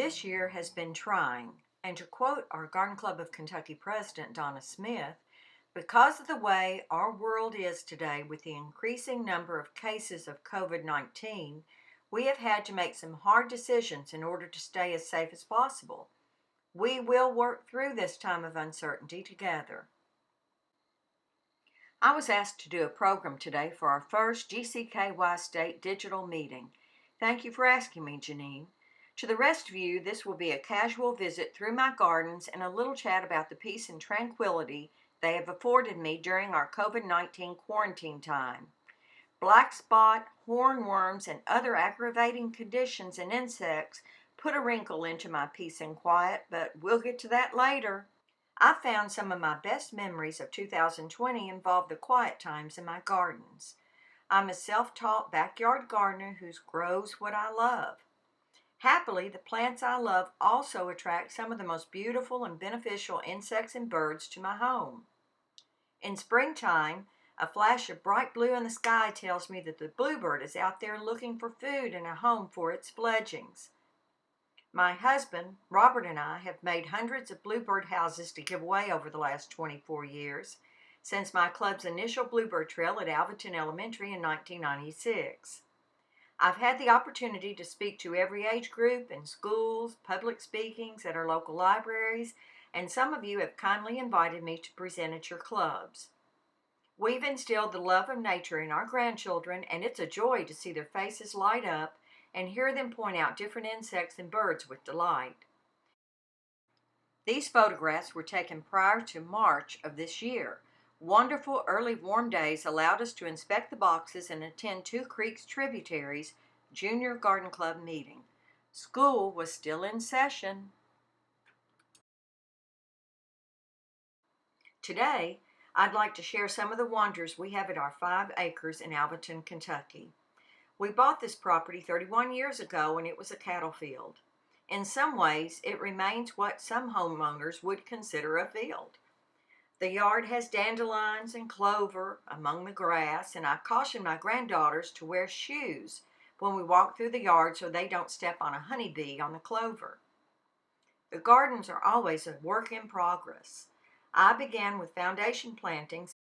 This year has been trying, and to quote our Garden Club of Kentucky president, Donna Smith, because of the way our world is today with the increasing number of cases of COVID-19, we have had to make some hard decisions in order to stay as safe as possible. We will work through this time of uncertainty together. I was asked to do a program today for our first GCKY state digital meeting. Thank you for asking me, Janine. To the rest of you, this will be a casual visit through my gardens and a little chat about the peace and tranquility they have afforded me during our COVID-19 quarantine time. Black spot, hornworms, and other aggravating conditions and insects put a wrinkle into my peace and quiet, but we'll get to that later. I found some of my best memories of 2020 involved the quiet times in my gardens. I'm a self-taught backyard gardener who grows what I love. Happily, the plants I love also attract some of the most beautiful and beneficial insects and birds to my home. In springtime, a flash of bright blue in the sky tells me that the bluebird is out there looking for food and a home for its fledglings. My husband, Robert, and I have made hundreds of bluebird houses to give away over the last 24 years, since my club's initial bluebird trail at Alvaton Elementary in 1996. I've had the opportunity to speak to every age group in schools, public speakings at our local libraries, and some of you have kindly invited me to present at your clubs. We've instilled the love of nature in our grandchildren, and it's a joy to see their faces light up and hear them point out different insects and birds with delight. These photographs were taken prior to March of this year. Wonderful early warm days allowed us to inspect the boxes and attend Two Creeks Tributaries Junior Garden Club meeting. School was still in session. Today, I'd like to share some of the wonders we have at our 5 acres in Alvaton, Kentucky. We bought this property 31 years ago when it was a cattle field. In some ways, it remains what some homeowners would consider a field. The yard has dandelions and clover among the grass, and I caution my granddaughters to wear shoes when we walk through the yard so they don't step on a honeybee on the clover. The gardens are always a work in progress. I began with foundation plantings,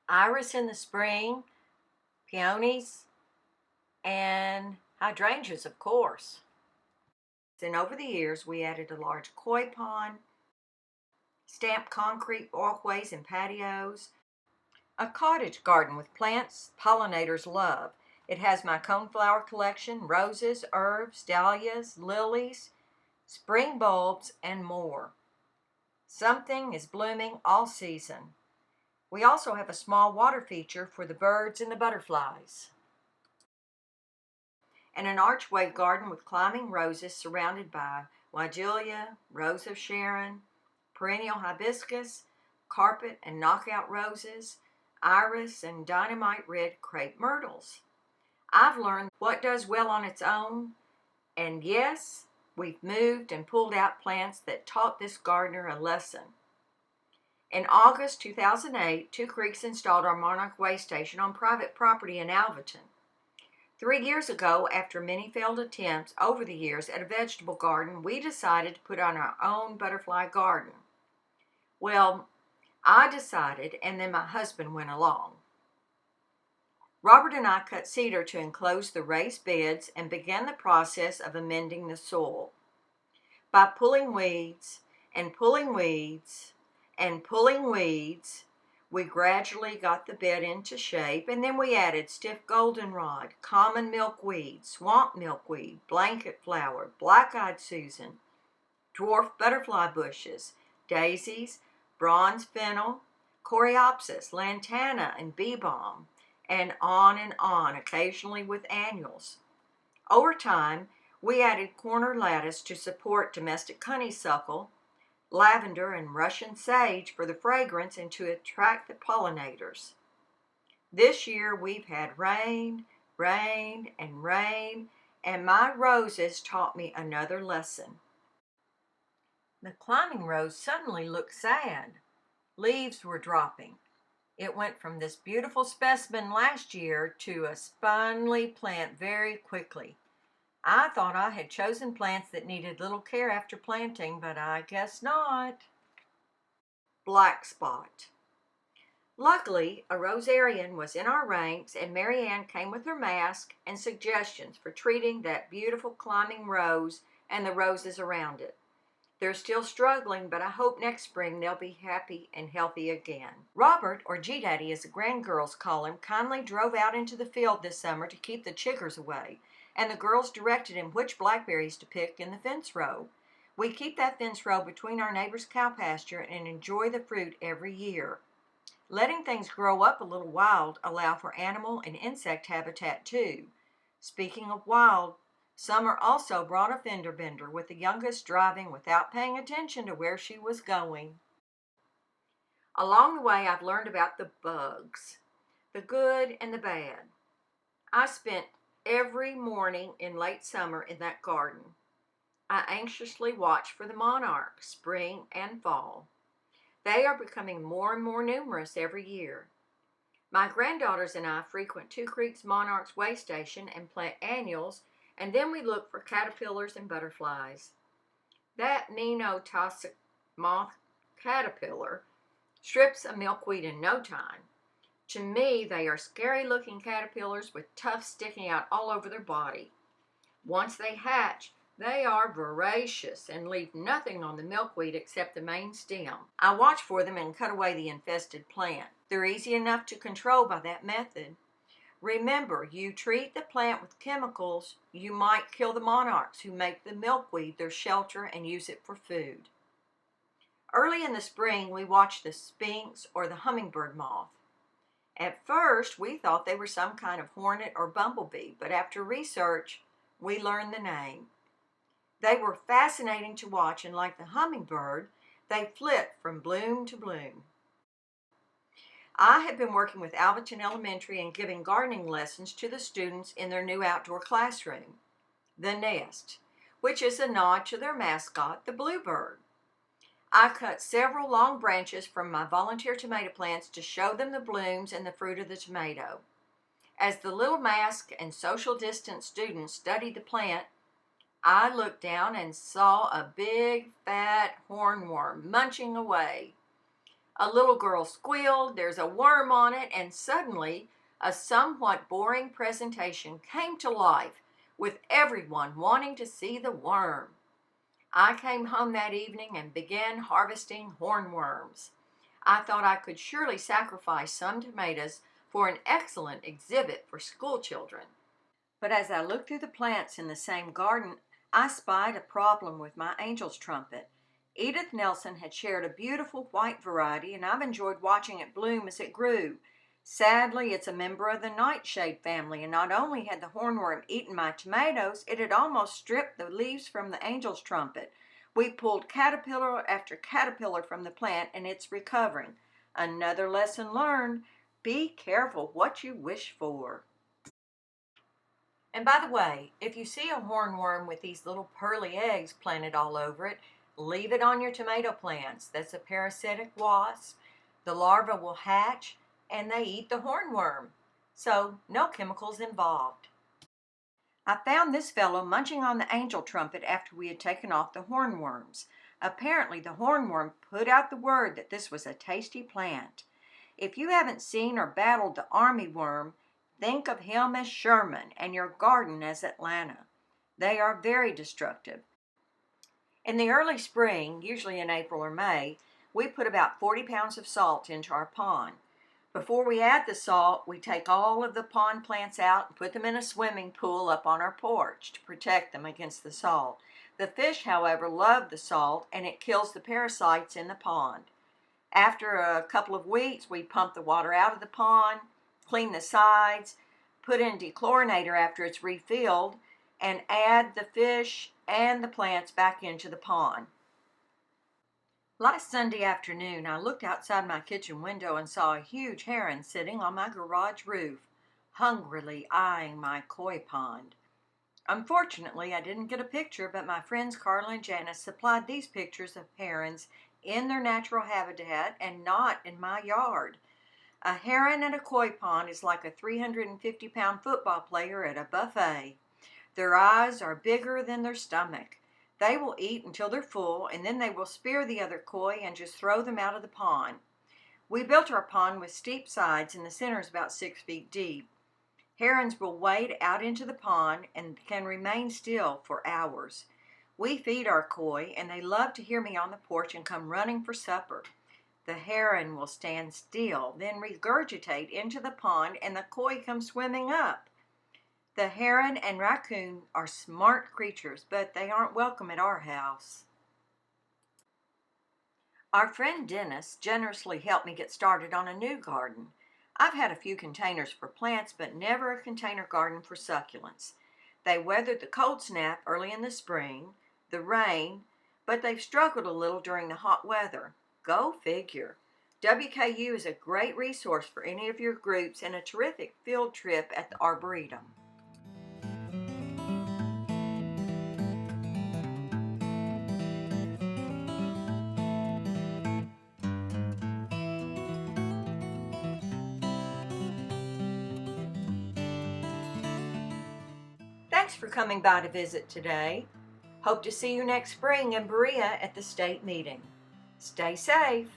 iris in the spring, peonies, and hydrangeas, of course. Then over the years, we added a large koi pond, stamped concrete walkways and patios, a cottage garden with plants pollinators love. It has my coneflower collection, roses, herbs, dahlias, lilies, spring bulbs, and more. Something is blooming all season. We also have a small water feature for the birds and the butterflies, and an archway garden with climbing roses surrounded by Weigelia, Rose of Sharon, perennial hibiscus, carpet and knockout roses, iris, and dynamite red crepe myrtles. I've learned what does well on its own, and yes, we've moved and pulled out plants that taught this gardener a lesson. In August 2008, Two Creeks installed our Monarch Way Station on private property in Alvaton. 3 years ago, after many failed attempts over the years at a vegetable garden, we decided to put on our own butterfly garden. Well, I decided, and then my husband went along. Robert and I cut cedar to enclose the raised beds and began the process of amending the soil. By pulling weeds and pulling weeds and pulling weeds, we gradually got the bed into shape, and then we added stiff goldenrod, common milkweed, swamp milkweed, blanket flower, black-eyed Susan, dwarf butterfly bushes, daisies, bronze fennel, coreopsis, lantana, and bee balm, and on, occasionally with annuals. Over time, we added corner lattice to support domestic honeysuckle, lavender, and Russian sage for the fragrance and to attract the pollinators. This year we've had rain, rain, and rain, and my roses taught me another lesson. The climbing rose suddenly looked sad. Leaves were dropping. It went from this beautiful specimen last year to a spindly plant very quickly. I thought I had chosen plants that needed little care after planting, but I guess not. Black spot. Luckily, a rosarian was in our ranks, and Mary Ann came with her mask and suggestions for treating that beautiful climbing rose and the roses around it. They're still struggling, but I hope next spring they'll be happy and healthy again. Robert, or G-Daddy as the grandgirls call him, kindly drove out into the field this summer to keep the chiggers away, and the girls directed him which blackberries to pick in the fence row. We keep that fence row between our neighbor's cow pasture and enjoy the fruit every year. Letting things grow up a little wild allow for animal and insect habitat too. Speaking of wild, Summer also brought a fender bender, with the youngest driving without paying attention to where she was going. Along the way, I've learned about the bugs, the good and the bad. I spent every morning in late summer in that garden. I anxiously watched for the monarchs, spring and fall. They are becoming more and more numerous every year. My granddaughters and I frequent Two Creeks Monarch's way station and plant annuals, and then we look for caterpillars and butterflies. That nenotoxic moth caterpillar strips a milkweed in no time. To me, they are scary-looking caterpillars with tufts sticking out all over their body. Once they hatch, they are voracious and leave nothing on the milkweed except the main stem. I watch for them and cut away the infested plant. They're easy enough to control by that method. Remember, you treat the plant with chemicals, you might kill the monarchs who make the milkweed their shelter and use it for food. Early in the spring, we watched the Sphinx or the hummingbird moth. At first, we thought they were some kind of hornet or bumblebee, but after research, we learned the name. They were fascinating to watch, and like the hummingbird, they flit from bloom to bloom. I have been working with Alvaton Elementary and giving gardening lessons to the students in their new outdoor classroom, The Nest, which is a nod to their mascot, the bluebird. I cut several long branches from my volunteer tomato plants to show them the blooms and the fruit of the tomato. As the little mask and social distance students studied the plant, I looked down and saw a big, fat hornworm munching away. A little girl squealed, "There's a worm on it," and suddenly a somewhat boring presentation came to life, with everyone wanting to see the worm. I came home that evening and began harvesting hornworms. I thought I could surely sacrifice some tomatoes for an excellent exhibit for school children. But as I looked through the plants in the same garden, I spied a problem with my angel's trumpet. Edith Nelson had shared a beautiful white variety, and I've enjoyed watching it bloom as it grew. Sadly, it's a member of the nightshade family, and not only had the hornworm eaten my tomatoes, it had almost stripped the leaves from the angel's trumpet. We pulled caterpillar after caterpillar from the plant, and it's recovering. Another lesson learned: be careful what you wish for. And by the way, if you see a hornworm with these little pearly eggs planted all over it, leave it on your tomato plants. That's a parasitic wasp. The larva will hatch and they eat the hornworm. So no chemicals involved. I found this fellow munching on the angel trumpet after we had taken off the hornworms. Apparently the hornworm put out the word that this was a tasty plant. If you haven't seen or battled the army worm, think of him as Sherman and your garden as Atlanta. They are very destructive. In the early spring, usually in April or May, we put about 40 pounds of salt into our pond. Before we add the salt, we take all of the pond plants out and put them in a swimming pool up on our porch to protect them against the salt. The fish, however, love the salt, and it kills the parasites in the pond. After a couple of weeks, we pump the water out of the pond, clean the sides, put in dechlorinator after it's refilled, and add the fish and the plants back into the pond. Last Sunday afternoon, I looked outside my kitchen window and saw a huge heron sitting on my garage roof, hungrily eyeing my koi pond. Unfortunately, I didn't get a picture, but my friends Carla and Janice supplied these pictures of herons in their natural habitat and not in my yard. A heron at a koi pond is like a 350-pound football player at a buffet. Their eyes are bigger than their stomach. They will eat until they're full, and then they will spear the other koi and just throw them out of the pond. We built our pond with steep sides, and the center is about 6 feet deep. Herons will wade out into the pond and can remain still for hours. We feed our koi, and they love to hear me on the porch and come running for supper. The heron will stand still, then regurgitate into the pond, and the koi come swimming up. The heron and raccoon are smart creatures, but they aren't welcome at our house. Our friend Dennis generously helped me get started on a new garden. I've had a few containers for plants, but never a container garden for succulents. They weathered the cold snap early in the spring, the rain, but they've struggled a little during the hot weather. Go figure. WKU is a great resource for any of your groups and a terrific field trip at the Arboretum. Thanks for coming by to visit today. Hope to see you next spring in Berea at the state meeting. Stay safe.